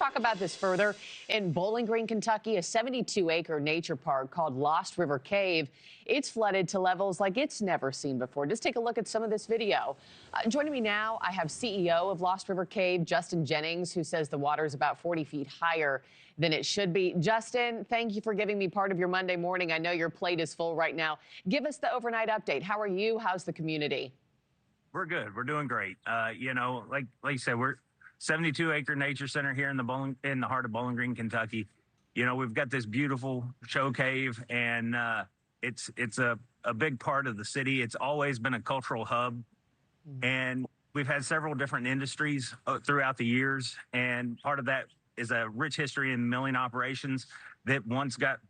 talk about this further. In Bowling Green, Kentucky, a 72-acre nature park called Lost River Cave. It's flooded to levels like it's never seen before. Just take a look at some of this video. Joining me now, I have CEO of Lost River Cave, Justin Jennings, who says the water is about 40 feet higher than it should be. Justin, thank you for giving me part of your Monday morning. I know your plate is full right now. Give us the overnight update. How are you? How's the community? We're good. We're doing great. Like you said, we're 72-acre nature center here in the heart of Bowling Green, Kentucky. We've got this beautiful show cave, and it's a big part of the city. It's always been a cultural hub, and we've had several different industries throughout the years, and part of that is a rich history in milling operations that once got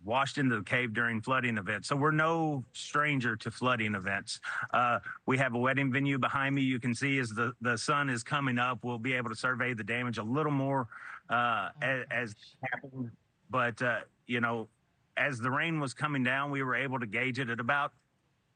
washed into the cave during flooding events. So we're no stranger to flooding events. We have a wedding venue behind me. You can see as the sun is coming up, we'll be able to survey the damage a little more as happened. But, as the rain was coming down, we were able to gauge it at about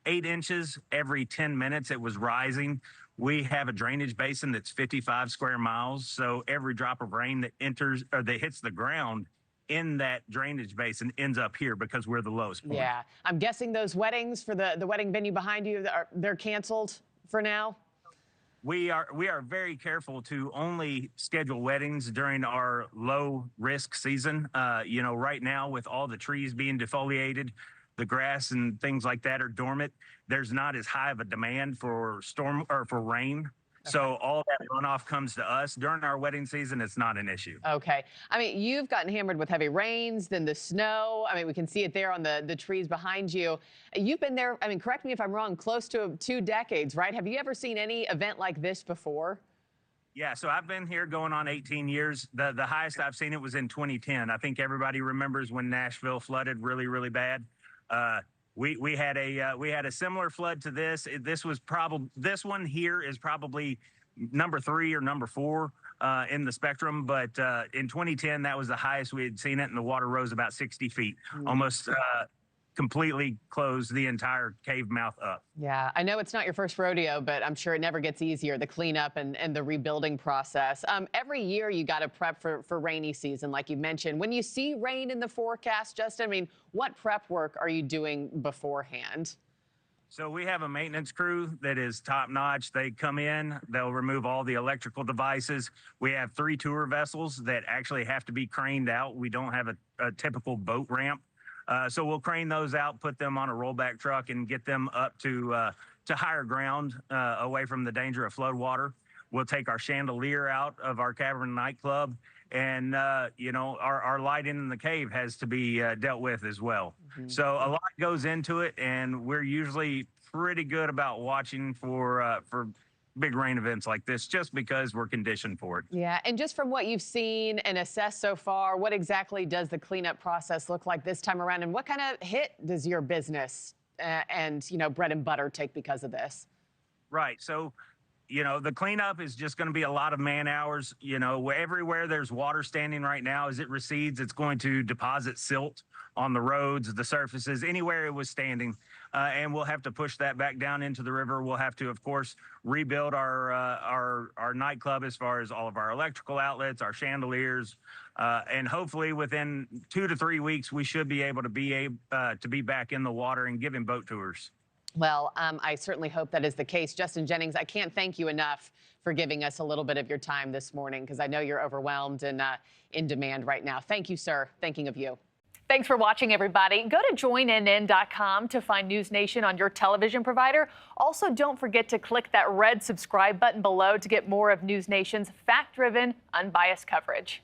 8 inches every 10 minutes. It was rising. We have a drainage basin that's 55 square miles. So every drop of rain that enters or that hits the ground in that drainage basin ends up here because we're the lowest point. Yeah, I'm guessing those weddings for the wedding venue behind you, they're canceled for now? We are very careful to only schedule weddings during our low risk season. Right now with all the trees being defoliated, the grass and things like that are dormant. There's not as high of a demand for storm or for rain. So all that runoff comes to us. During our wedding season, it's not an issue. Okay. I mean, you've gotten hammered with heavy rains, then the snow. I mean, we can see it there on the trees behind you. You've been there, I mean, correct me if I'm wrong, close to 2 decades, right? Have you ever seen any event like this before? Yeah, so I've been here going on 18 years. The highest I've seen it was in 2010. I think everybody remembers when Nashville flooded really, really bad. We had a similar flood to this. This one here is probably number 3 or number 4 in the spectrum. But in 2010, that was the highest we had seen it, and the water rose about 60 feet, almost completely closed the entire cave mouth up. Yeah, I know it's not your first rodeo, but I'm sure it never gets easier, the cleanup and the rebuilding process. Every year you got to prep for rainy season, like you mentioned. When you see rain in the forecast, Justin, I mean, what prep work are you doing beforehand? So we have a maintenance crew that is top notch. They come in, they'll remove all the electrical devices. We have 3 tour vessels that actually have to be craned out. We don't have a typical boat ramp. So we'll crane those out, put them on a rollback truck, and get them up to higher ground, away from the danger of flood water. We'll take our chandelier out of our cavern nightclub, and our lighting in the cave has to be dealt with as well. So a lot goes into it, and we're usually pretty good about watching for big rain events like this, just because we're conditioned for it. Yeah, and just from what you've seen and assessed so far, what exactly does the cleanup process look like this time around, and what kind of hit does your business and bread and butter take because of this? Right. So the cleanup is just going to be a lot of man hours. Everywhere there's water standing right now, as it recedes, it's going to deposit silt on the roads, the surfaces, anywhere it was standing. And we'll have to push that back down into the river. We'll have to, of course, rebuild our nightclub as far as all of our electrical outlets, our chandeliers, and hopefully within 2 to 3 weeks, we should be able to be back in the water and giving boat tours. Well, I certainly hope that is the case. Justin Jennings, I can't thank you enough for giving us a little bit of your time this morning, because I know you're overwhelmed and in demand right now. Thank you, sir. Thinking of you. Thanks for watching, everybody. Go to joinnn.com to find NewsNation on your television provider. Also, don't forget to click that red subscribe button below to get more of NewsNation's fact-driven, unbiased coverage.